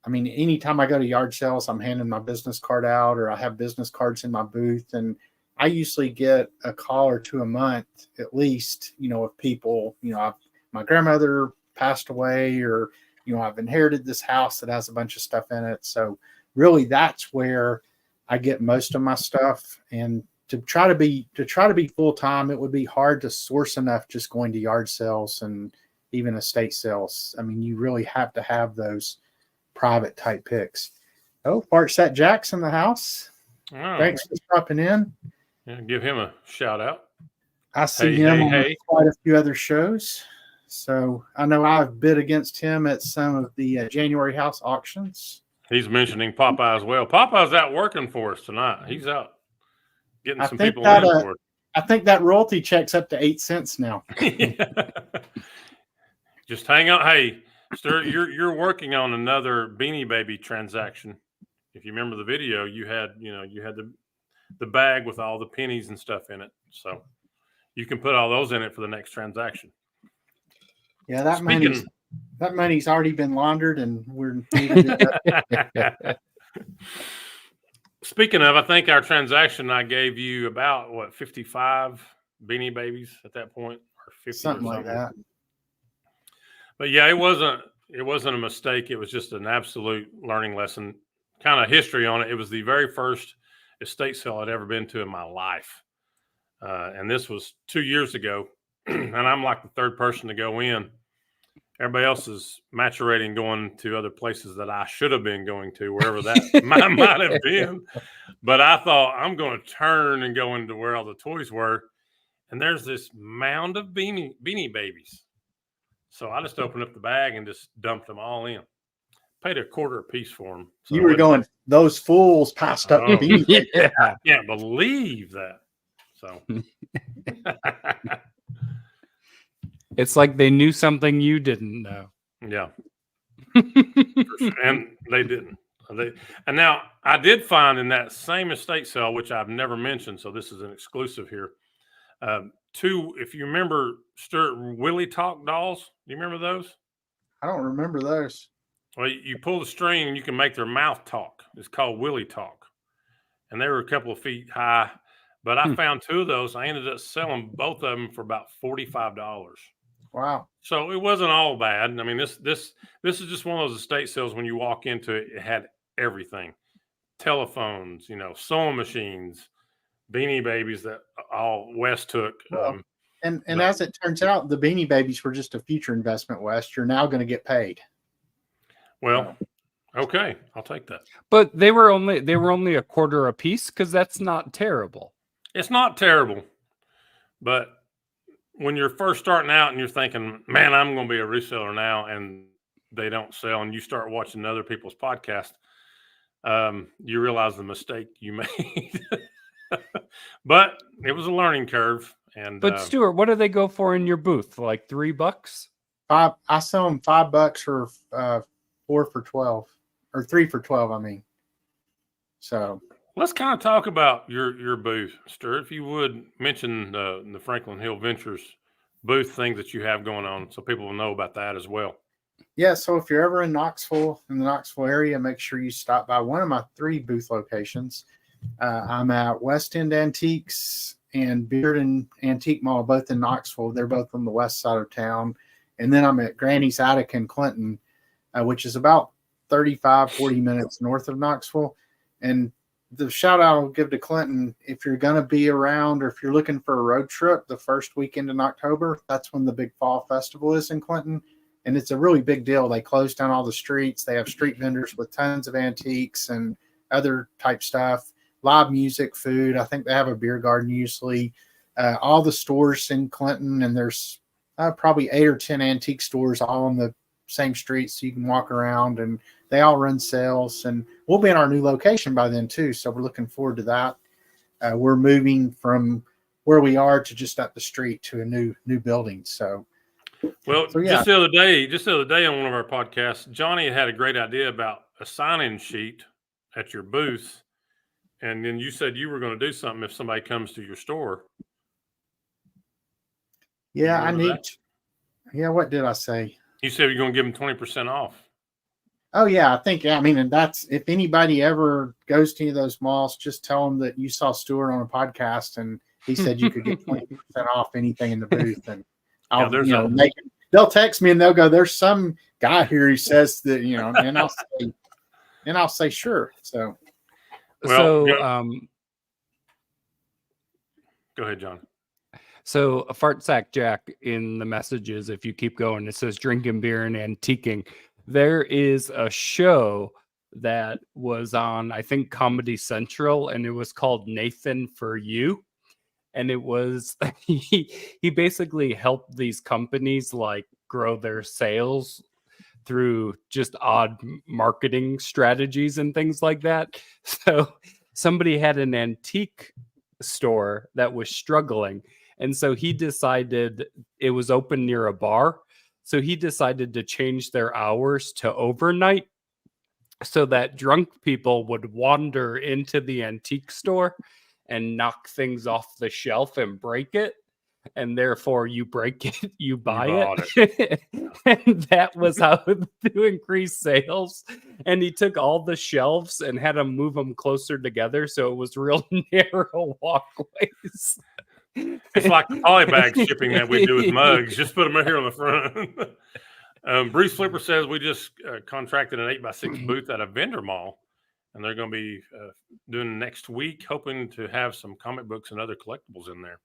I mean, anytime I go to yard sales, I'm handing my business card out, or I have business cards in my booth, and I usually get a call or two a month at least, of people, my grandmother passed away, or, I've inherited this house that has a bunch of stuff in it. So really that's where I get most of my stuff. And to try to be full time, it would be hard to source enough just going to yard sales and even estate sales. I mean, you really have to have those private type picks. Oh, Fart Sat Jack's in the house. Oh, Thanks for dropping in. yeah, give him a shout out. I see him on hey. quite a few other shows. So I know I've bid against him at some of the January house auctions. He's mentioning Popeye as well. Popeye's out working for us tonight. He's out getting some people in for it. I think that royalty check's up to 8 cents now. Just hang on. Hey, Stuart, you're working on another Beanie Baby transaction. If you remember the video, you had the bag with all the pennies and stuff in it. So you can put all those in it for the next transaction. Yeah, that money's already been laundered, and we're Speaking of, I think our transaction, I gave you about 55 Beanie Babies at that point, or 50 something or like that. But yeah, it wasn't a mistake. It was just an absolute learning lesson, kind of history on it. It was the very first estate sale I'd ever been to in my life. And this was 2 years ago. And I'm like the third person to go in. Everybody else is maturating, going to other places that I should have been going to, wherever that might have been. But I thought, I'm going to turn and go into where all the toys were. And there's this mound of Beanie Babies. So I just opened up the bag and just dumped them all in. Paid $0.25 a piece for them. So you were going, those fools passed up. Yeah. I can't believe that. So it's like they knew something you didn't know. Yeah. And they didn't. And now I did find in that same estate sale, which I've never mentioned, so this is an exclusive here, two, if you remember, Stuart, Willie Talk dolls. Do you remember those? I don't remember those. Well, you pull the string and you can make their mouth talk. It's called Willie Talk. And they were a couple of feet high. But I found two of those. I ended up selling both of them for about $45. Wow. So it wasn't all bad. I mean, this is just one of those estate sales. When you walk into it, it had everything: telephones, sewing machines, Beanie Babies that all Wes took. And as it turns out, the Beanie Babies were just a future investment, Wes. You're now going to get paid. Well, okay, I'll take that. But they were only $0.25 a piece, because that's not terrible. It's not terrible, but when you're first starting out and you're thinking, man, I'm going to be a reseller now, and they don't sell, and you start watching other people's podcasts, you realize the mistake you made. But it was a learning curve. But Stuart, what do they go for in your booth? Like $3? I sell them $5 for 4 for 12, or 3 for 12. I mean, so let's kind of talk about your booth, Stuart. If you would mention the Franklin Hill Ventures booth things that you have going on, so people will know about that as well. Yeah, so if you're ever in the Knoxville area, make sure you stop by one of my 3 booth locations. I'm at West End Antiques and Bearden Antique Mall, both in Knoxville. They're both on the west side of town. And then I'm at Granny's Attic in Clinton, which is about 40 minutes north of Knoxville. And the shout out I'll give to Clinton, if you're going to be around, or if you're looking for a road trip the first weekend in October, that's when the big fall festival is in Clinton. And it's a really big deal. They close down all the streets. They have street vendors with tons of antiques and other type stuff, live music, food. I think they have a beer garden usually. All the stores in Clinton, and there's probably 8 or 10 antique stores all on the same street, so you can walk around, and they all run sales. And we'll be in our new location by then too, so we're looking forward to that. We're moving from where we are to just up the street to a new building. So Well, yeah. just the other day on one of our podcasts, Johnny had a great idea about a sign-in sheet at your booth, and then you said you were going to do something if somebody comes to your store. Yeah, You I remember need. that? Yeah, what did I say? You said you're going to give them 20% off. Oh yeah, I think. I mean, and that's if anybody ever goes to any of those malls, just tell them that you saw Stuart on a podcast, and he said you could get 20% off anything in the booth. And I'll, they'll text me and they'll go, "There's some guy here who says that, and I'll say sure." So, go ahead, John. So a fart sack Jack in the messages, if you keep going, it says drinking beer and antiquing. There is a show that was on, I think, Comedy Central, and it was called Nathan for You. And it was, he basically helped these companies like grow their sales through just odd marketing strategies and things like that. So somebody had an antique store that was struggling. And so he decided, it was open near a bar. So he decided to change their hours to overnight so that drunk people would wander into the antique store and knock things off the shelf and break it. And therefore you break it, you buy it. And that was how to increase sales. And he took all the shelves and had them move them closer together. So it was real narrow walkways. It's like the polybag shipping that we do with mugs. Just put them right here on the front. Bruce Flipper says we just contracted an 8x6 booth at a vendor mall, and they're going to be doing next week, hoping to have some comic books and other collectibles in there.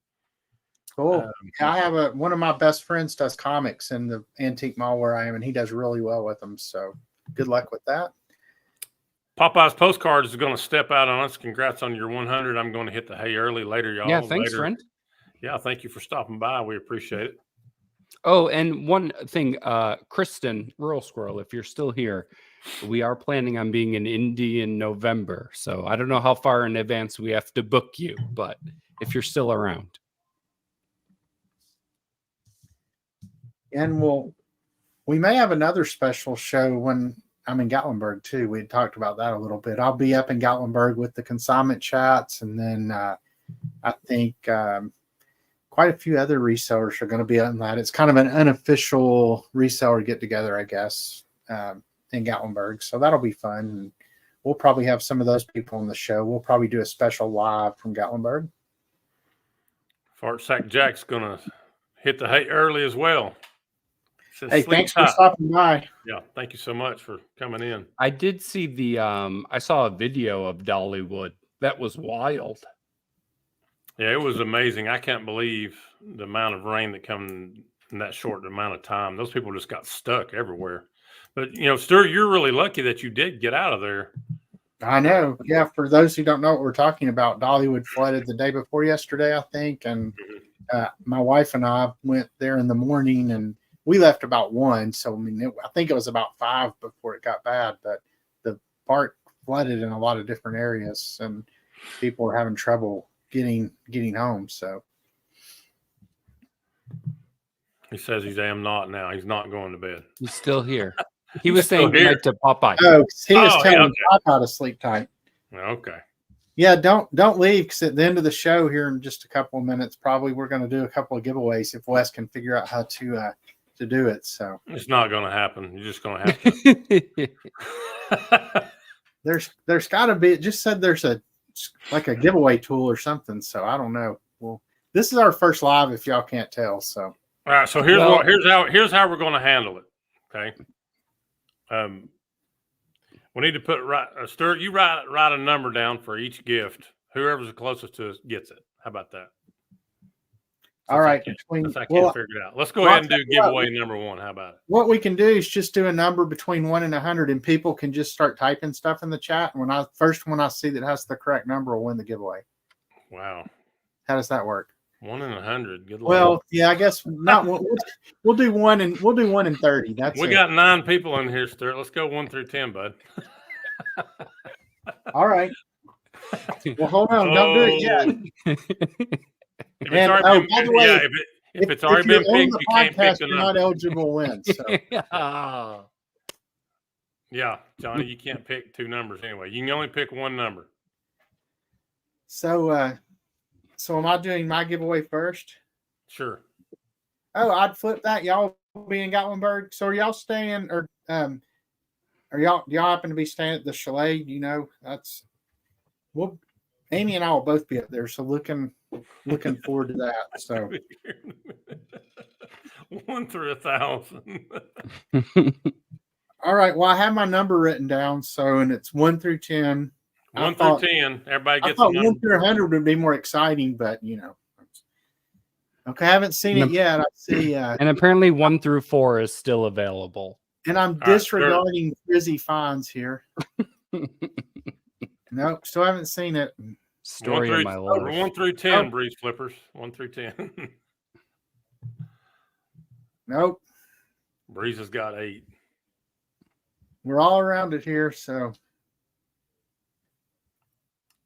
Cool. I have one of my best friends does comics in the antique mall where I am, and he does really well with them. So good luck with that. Popeye's Postcards is going to step out on us. Congrats on your 100. I'm going to hit the hay early later, y'all. Yeah, thanks, friend. Yeah, thank you for stopping by. We appreciate it. Oh, and one thing, Kristen, Rural Squirrel, if you're still here, we are planning on being in Indy in November. So I don't know how far in advance we have to book you, but if you're still around. And we may have another special show when I'm in Gatlinburg too. We had talked about that a little bit. I'll be up in Gatlinburg with the consignment chats, and then I think quite a few other resellers are going to be on that. It's kind of an unofficial reseller get together, I guess, in Gatlinburg. So that'll be fun. And we'll probably have some of those people on the show. We'll probably do a special live from Gatlinburg. Fart Sack Jack's going to hit the hay early as well. Hey, thanks for stopping by. Yeah, thank you so much for coming in. I did see I saw a video of Dollywood. That was wild. Yeah, it was amazing. I can't believe the amount of rain that came in that short amount of time. Those people just got stuck everywhere. But, Stuart, you're really lucky that you did get out of there. I know. Yeah, for those who don't know what we're talking about, Dollywood flooded the day before yesterday, I think. And my wife and I went there in the morning, and we left about 1. So, I think it was about 5 before it got bad. But the park flooded in a lot of different areas, and people were having trouble getting home. So he says he's not now. He's not going to bed. He's still here. He was saying good night to Popeye. Oh, he was telling Popeye to sleep tight. Okay. Yeah, don't leave, because at the end of the show here in just a couple of minutes, probably we're going to do a couple of giveaways if Wes can figure out how to do it. So it's not going to happen. You're just going to have to. There's got to be. It just said there's a giveaway tool or something. So I don't know. Well, this is our first live, if y'all can't tell. So all right. So here's how we're going to handle it. Okay. We need to put Stuart, you write a number down for each gift. Whoever's the closest to us gets it. How about that? All right. I can't figure it out. Let's go ahead and do giveaway number 1. How about it? What we can do is just do a number between 1 and 100, and people can just start typing stuff in the chat. And when I see that has the correct number, will win the giveaway. Wow. How does that work? 1 in 100. Good luck. Well, yeah, I guess not. We'll do 1 in 30. That's We it. got 9 people in here, Stuart. Let's go 1 through 10, bud. All right. Well, hold on. Don't do it yet. If it's And, already by the way, yeah, if it's already you're been on picked, the you can't pick podcast, the you're not number. eligible to win. So. Yeah, Johnny, you can't pick 2 numbers anyway. You can only pick 1 number. So am I doing my giveaway first? Sure. Oh, I'd flip that. Y'all be in Gatlinburg. So are y'all staying or do y'all happen to be staying at the chalet? You know, Amy and I will both be up there. So looking forward to that. So 1 through 1,000. all right. Well, I have my number written down. So and it's 1 through 10. 1 through 10. Everybody I gets thought a number. 1 through 100 would be more exciting, but you know. Okay, I haven't seen it yet. I see. And apparently 1 through 4 is still available. And I'm disregarding frizzy fines here. Nope, still haven't seen it. Story of my life. 1 through 10, Breeze Flippers. 1 through 10. Nope. Breeze has got 8. We're all around it here, so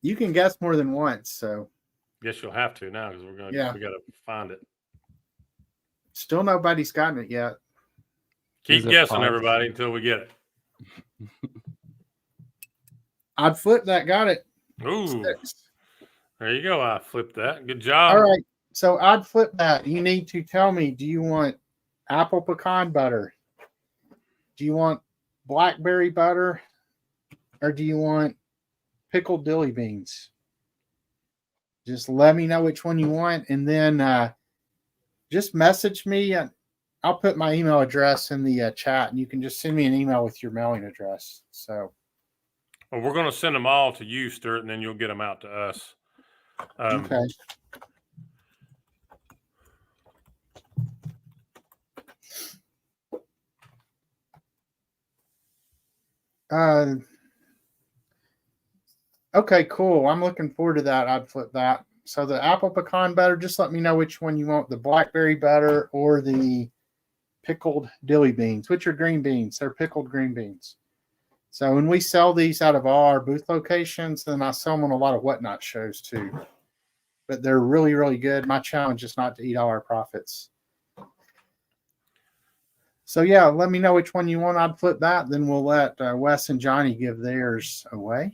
you can guess more than once. So Guess you'll have to now because we got to find it. Still nobody's gotten it yet. Keep guessing, everybody, until we get it. I'd flip that. Got it. Ooh. 6. There you go. I flipped that. Good job. All right. So I'd flip that. You need to tell me, do you want apple pecan butter? Do you want blackberry butter? Or do you want pickled dilly beans? Just let me know which one you want. And then just message me. I'll put my email address in the chat, and you can just send me an email with your mailing address. So, well, we're going to send them all to you, Stuart, and then you'll get them out to us. okay. Okay, cool. I'm looking forward to that. I'd flip that. So the apple pecan butter, just let me know which one you want, the blackberry butter or the pickled dilly beans, which are green beans. They're pickled green beans. So when we sell these out of all our booth locations, then I sell them on a lot of Whatnot shows too. But they're really, really good. My challenge is not to eat all our profits. So yeah, let me know which one you want. I'd flip that. Then we'll let Wes and Johnny give theirs away.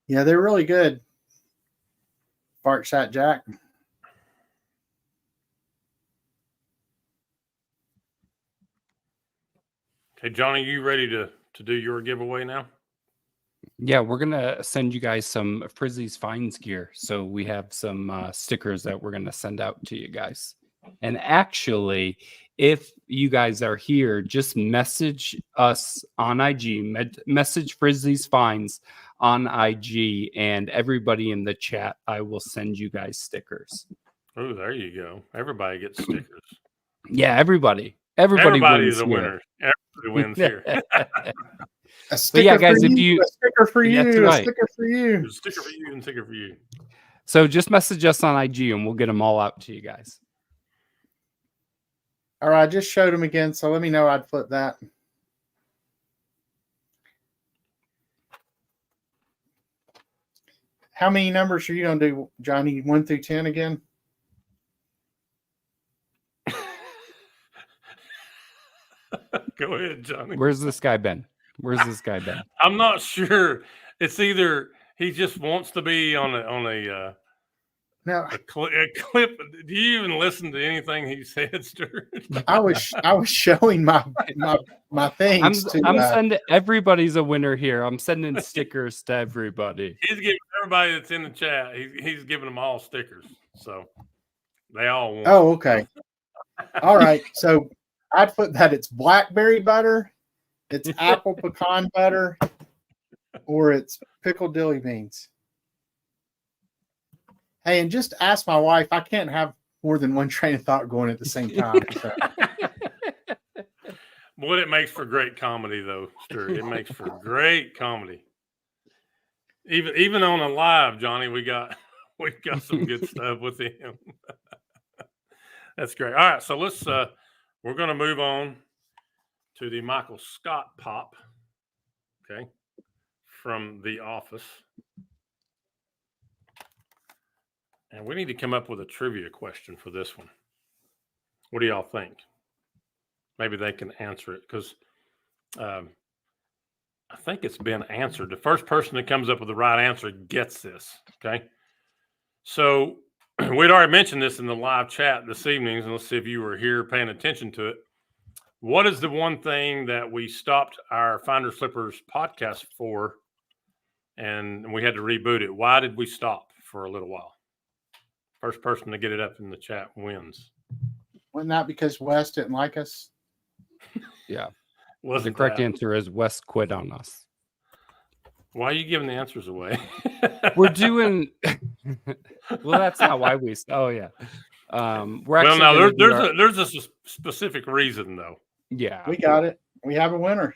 Yeah, they're really good. Fart Shot Jack. Hey, Johnny, you ready to do your giveaway now? Yeah, we're going to send you guys some Frizzy's Finds gear. So we have some stickers that we're going to send out to you guys. And actually, if you guys are here, just message us on IG, message Frizzy's Finds on IG, and everybody in the chat, I will send you guys stickers. Oh, there you go. Everybody gets stickers. Yeah, everybody Everybody wins is a here. winner. Everybody wins here. A sticker yeah, guys, for if you, a sticker for you, that's right. a sticker for you. A sticker for you and a sticker for you. So just message us on IG and we'll get them all out to you guys. All right, I just showed them again, so let me know. I'd flip that. How many numbers are you going to do, Johnny? 1 through 10 again? Go ahead, Johnny. Where's this guy been? I'm not sure. It's either he just wants to be on a clip. Do you even listen to anything he said, Stuart? I was showing my things. I'm sending everybody's a winner here. I'm sending stickers to everybody. He's giving everybody that's in the chat. He's giving them all stickers, so they all won. Oh, okay. All right. So I'd put that it's blackberry butter, it's apple pecan butter, or it's pickled dilly beans. Hey, and just ask my wife. I can't have more than one train of thought going at the same time. So. Boy, it makes for great comedy, though, Stuart. It makes for great comedy. Even on a live, Johnny, we got some good stuff with him. That's great. All right, so let's we're going to move on to the Michael Scott pop. Okay, from The Office. And we need to come up with a trivia question for this one. What do y'all think? Maybe they can answer it because I think it's been answered. The first person that comes up with the right answer gets this. Okay. So we'd already mentioned this in the live chat this evening. And let's see if you were here paying attention to it. What is the one thing that we stopped our Finders Flippers podcast for and we had to reboot it? Why did we stop for a little while? First person to get it up in the chat wins. Wasn't that because Wes didn't like us? Yeah. The correct answer is Wes quit on us. Why are you giving the answers away? We're doing. Well, that's not why we. Oh yeah. We're well, actually now there's a specific reason though. Yeah, We got it. We have a winner.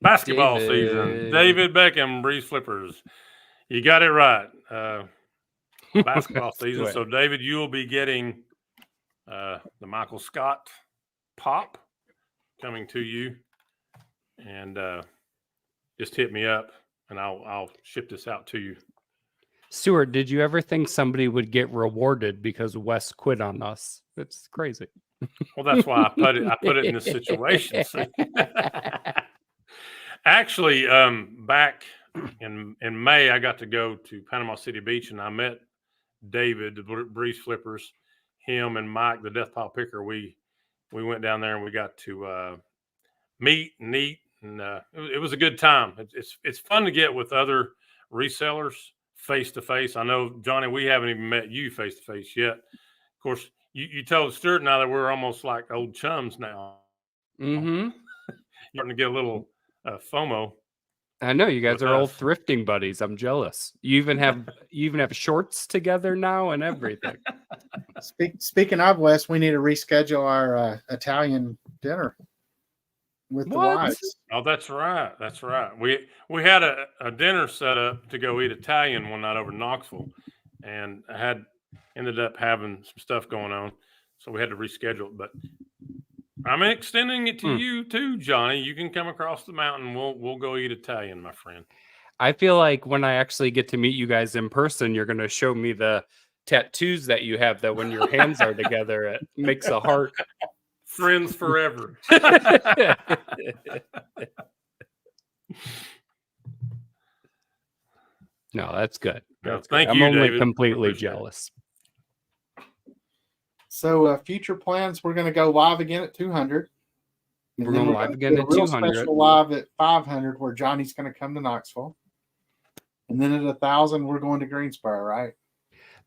Basketball season. David Beckham, Breeze Flippers. You got it right. Basketball season. So, David, you will be getting the Michael Scott pop coming to you. And just hit me up, and I'll ship this out to you. Stuart, did you ever think somebody would get rewarded because Wes quit on us? It's crazy. Well, that's why I put it in this situation. Actually, back in May, I got to go to Panama City Beach, and I met David, the Breeze Flippers, him and Mike, the Death Pile Picker. We went down there and we got to meet and eat, and it was a good time. It's fun to get with other resellers face to face. I know, Johnny, we haven't even met you face to face yet. Of course, you told Stuart and I that we're almost like old chums now. Mm-hmm. Starting to get a little FOMO. I know you guys are old thrifting buddies. I'm jealous. You even have shorts together now and everything. Speaking of Wes, we need to reschedule our Italian dinner with the wives. Oh, that's right. That's right. We had a dinner set up to go eat Italian one night over in Knoxville, and I ended up having some stuff going on, so we had to reschedule it. But I'm extending it to you too, Johnny. You can come across the mountain. We'll go eat Italian, my friend. I feel like when I actually get to meet you guys in person, you're going to show me the tattoos that you have that when your hands are together, it makes a heart. Friends forever. No, that's good. Thank I'm you, only David. completely jealous. So future plans, we're going to go live again at 200. We're going live again at 200. Special live at 500 where Johnny's going to come to Knoxville. And then at 1,000, we're going to Greensboro, right?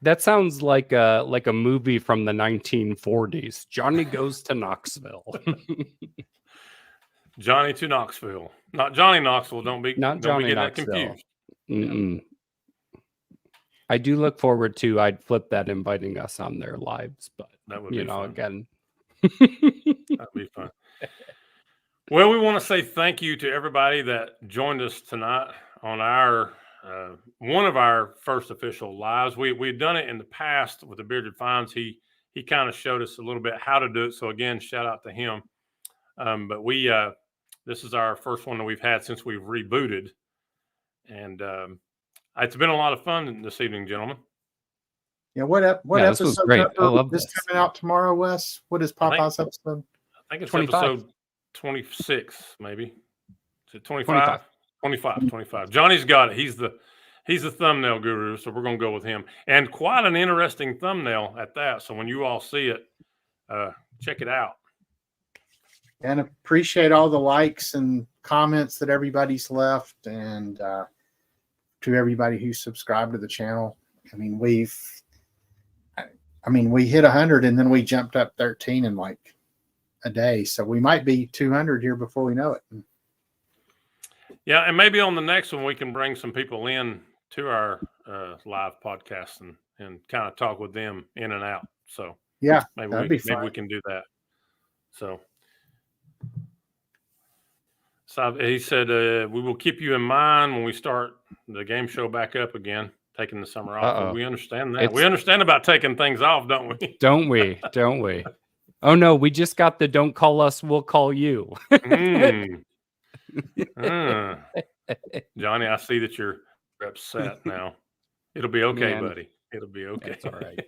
That sounds like a movie from the 1940s. Johnny goes to Knoxville. Johnny to Knoxville. Not Johnny Knoxville. Don't be getting that confused. Mm-mm. I do look forward to I'd flip that inviting us on their lives, but that would be fun. Again. That'd be fun. Well, we want to say thank you to everybody that joined us tonight on our one of our first official lives. We'd done it in the past with the Bearded Finds. He kind of showed us a little bit how to do it. So again, shout out to him. But this is our first one that we've had since we've rebooted, and it's been a lot of fun this evening, gentlemen. Yeah, what episode is great. I love this coming out tomorrow, Wes? What is Papa's episode? I think it's 25. episode 26, maybe. Is it 25? 25. Johnny's got it. He's the thumbnail guru, so we're going to go with him. And quite an interesting thumbnail at that. So when you all see it, check it out. And appreciate all the likes and comments that everybody's left, and to everybody who subscribed to the channel. I mean, we hit 100 and then we jumped up 13 in like a day. So we might be 200 here before we know it. Yeah, and maybe on the next one we can bring some people in to our live podcast and kind of talk with them in and out. So yeah, maybe we can do that. So So he said, we will keep you in mind when we start the game show back up again, taking the summer off. Uh-oh. We understand that. We understand about taking things off, don't we? Don't we? Don't we? Oh, no, we just got the don't call us, we'll call you. Johnny, I see that you're upset now. It'll be okay, Man, buddy. It'll be okay. That's all right.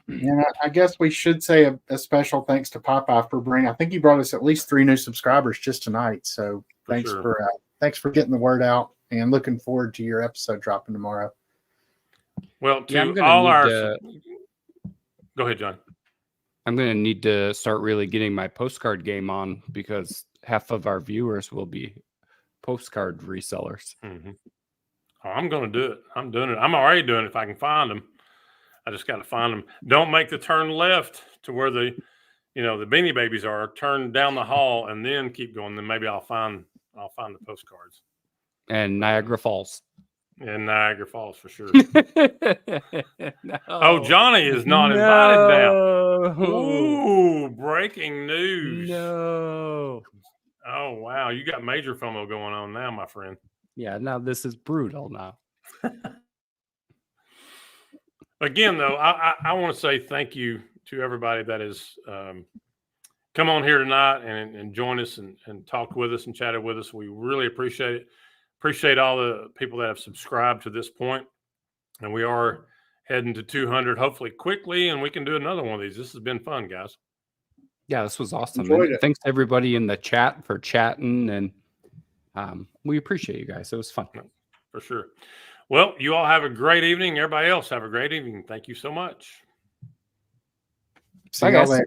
And I guess we should say a special thanks to Popeye for bringing. I think he brought us at least 3 new subscribers just tonight. So thanks for getting the word out, and looking forward to your episode dropping tomorrow. Well, to all our go ahead, John. I'm going to need to start really getting my postcard game on, because half of our viewers will be postcard resellers. Mm-hmm. Oh, I'm going to do it. I'm doing it. I'm already doing it if I can find them. I just got to find them. Don't make the turn left to where the Beanie Babies are. Turn down the hall and then keep going. Then maybe I'll find the postcards. And Niagara Falls. And Niagara Falls for sure. No. Oh, Johnny is not invited down. Ooh, breaking news. No. Oh, wow. You got major FOMO going on now, my friend. Yeah, now this is brutal now. Again, though, I want to say thank you to everybody that has come on here tonight and join us and talked with us and chatted with us. We really appreciate it. Appreciate all the people that have subscribed to this point. And we are heading to 200, hopefully quickly, and we can do another one of these. This has been fun, guys. Yeah, this was awesome. Thanks to everybody in the chat for chatting, and we appreciate you guys. It was fun. For sure. Well, you all have a great evening. Everybody else have a great evening. Thank you so much. See y'all later.